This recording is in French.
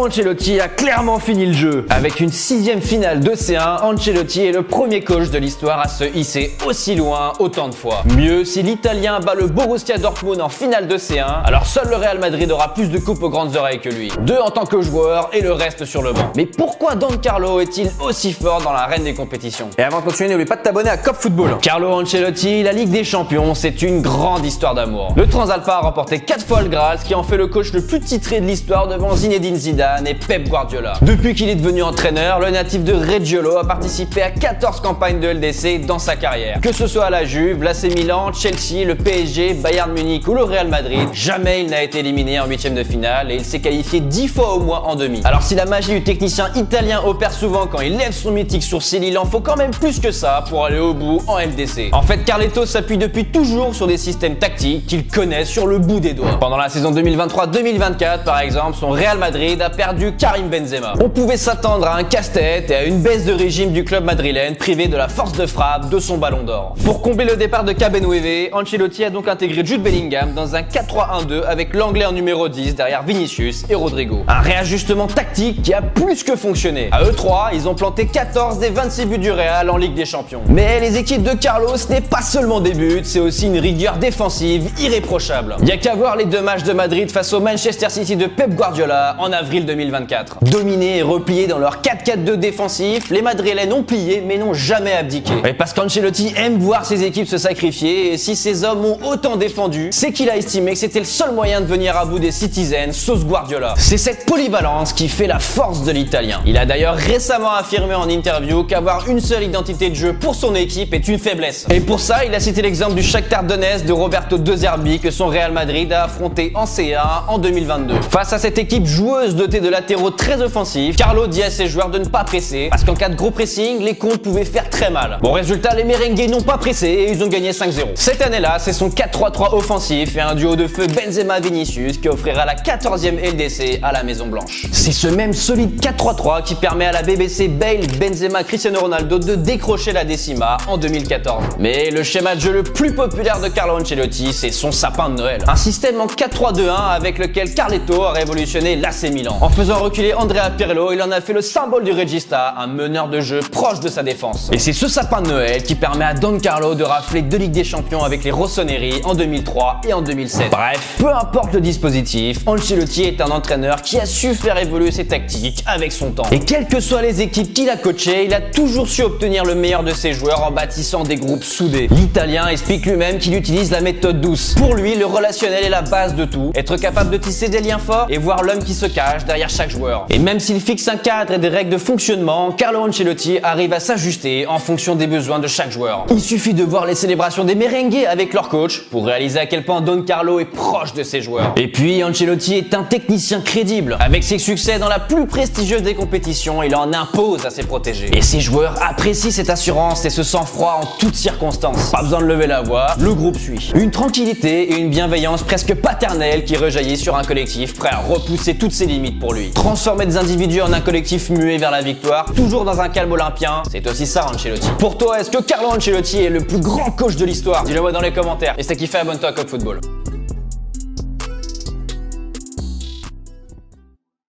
Carlo Ancelotti a clairement fini le jeu. Avec une 6e finale de C1, Ancelotti est le premier coach de l'histoire à se hisser aussi loin autant de fois. Mieux, si l'Italien bat le Borussia Dortmund en finale de C1, alors seul le Real Madrid aura plus de coupes aux grandes oreilles que lui. 2 en tant que joueur et le reste sur le banc. Mais pourquoi Don Carlo est-il aussi fort dans l'arène des compétitions? Et avant de continuer, n'oublie pas de t'abonner à Cop Football. Carlo Ancelotti, la Ligue des Champions, c'est une grande histoire d'amour. Le Transalpha a remporté 4 fois le Graal, ce qui en fait le coach le plus titré de l'histoire devant Zinedine Zidane et Pep Guardiola. Depuis qu'il est devenu entraîneur, le natif de Reggiolo a participé à 14 campagnes de LDC dans sa carrière. Que ce soit à la Juve, l'AC Milan, Chelsea, le PSG, Bayern Munich ou le Real Madrid, jamais il n'a été éliminé en 8e de finale et il s'est qualifié 10 fois au moins en demi. Alors si la magie du technicien italien opère souvent quand il lève son mythique sourcil, il en faut quand même plus que ça pour aller au bout en LDC. En fait, Carleto s'appuie depuis toujours sur des systèmes tactiques qu'il connaît sur le bout des doigts. Pendant la saison 2023-2024, par exemple, son Real Madrid a perdu Karim Benzema. On pouvait s'attendre à un casse-tête et à une baisse de régime du club madrilène privé de la force de frappe de son ballon d'or. Pour combler le départ de Cabenweve, Ancelotti a donc intégré Jude Bellingham dans un 4-3-1-2 avec l'anglais en numéro 10 derrière Vinicius et Rodrigo. Un réajustement tactique qui a plus que fonctionné. À eux 3, ils ont planté 14 des 26 buts du Real en Ligue des Champions. Mais les équipes de Carlo, ce n'est pas seulement des buts, c'est aussi une rigueur défensive irréprochable. Il n'y a qu'à voir les 2 matchs de Madrid face au Manchester City de Pep Guardiola en avril 2024. Dominés et repliés dans leur 4-4-2 défensif, les Madrilènes ont plié mais n'ont jamais abdiqué. Et parce qu'Ancelotti aime voir ses équipes se sacrifier et si ses hommes ont autant défendu, c'est qu'il a estimé que c'était le seul moyen de venir à bout des Citizens sauce Guardiola. C'est cette polyvalence qui fait la force de l'Italien. Il a d'ailleurs récemment affirmé en interview qu'avoir une seule identité de jeu pour son équipe est une faiblesse. Et pour ça, il a cité l'exemple du Shakhtar Donetsk de Roberto De Zerbi que son Real Madrid a affronté en C1 en 2022. Face à cette équipe joueuse dotée de latéraux très offensifs, Carlo dit à ses joueurs de ne pas presser parce qu'en cas de gros pressing, les comptes pouvaient faire très mal. Bon résultat, les merengues n'ont pas pressé et ils ont gagné 5-0. Cette année-là, c'est son 4-3-3 offensif et un duo de feu Benzema-Vinicius qui offrira la 14e LDC à la Maison Blanche. C'est ce même solide 4-3-3 qui permet à la BBC Bale, Benzema, Cristiano Ronaldo de décrocher la décima en 2014. Mais le schéma de jeu le plus populaire de Carlo Ancelotti, c'est son sapin de Noël. Un système en 4-3-2-1 avec lequel Carleto a révolutionné l'AC Milan. En faisant reculer Andrea Pirlo, il en a fait le symbole du Regista, un meneur de jeu proche de sa défense. Et c'est ce sapin de Noël qui permet à Don Carlo de rafler 2 Ligues des Champions avec les Rossoneri en 2003 et en 2007. Bref, peu importe le dispositif, Ancelotti est un entraîneur qui a su faire évoluer ses tactiques avec son temps. Et quelles que soient les équipes qu'il a coachées, il a toujours su obtenir le meilleur de ses joueurs en bâtissant des groupes soudés. L'Italien explique lui-même qu'il utilise la méthode douce. Pour lui, le relationnel est la base de tout. Être capable de tisser des liens forts et voir l'homme qui se cache derrière chaque joueur. Et même s'il fixe un cadre et des règles de fonctionnement, Carlo Ancelotti arrive à s'ajuster en fonction des besoins de chaque joueur. Il suffit de voir les célébrations des merengues avec leur coach pour réaliser à quel point Don Carlo est proche de ses joueurs. Et puis, Ancelotti est un technicien crédible. Avec ses succès dans la plus prestigieuse des compétitions, il en impose à ses protégés. Et ses joueurs apprécient cette assurance et ce sang-froid en toutes circonstances. Pas besoin de lever la voix, le groupe suit. Une tranquillité et une bienveillance presque paternelle qui rejaillit sur un collectif prêt à repousser toutes ses limites pour lui. Transformer des individus en un collectif muet vers la victoire, toujours dans un calme olympien, c'est aussi ça Ancelotti. Pour toi, est-ce que Carlo Ancelotti est le plus grand coach de l'histoire? Dis-le moi dans les commentaires. Et si t'as kiffé, abonne-toi à Cop Football.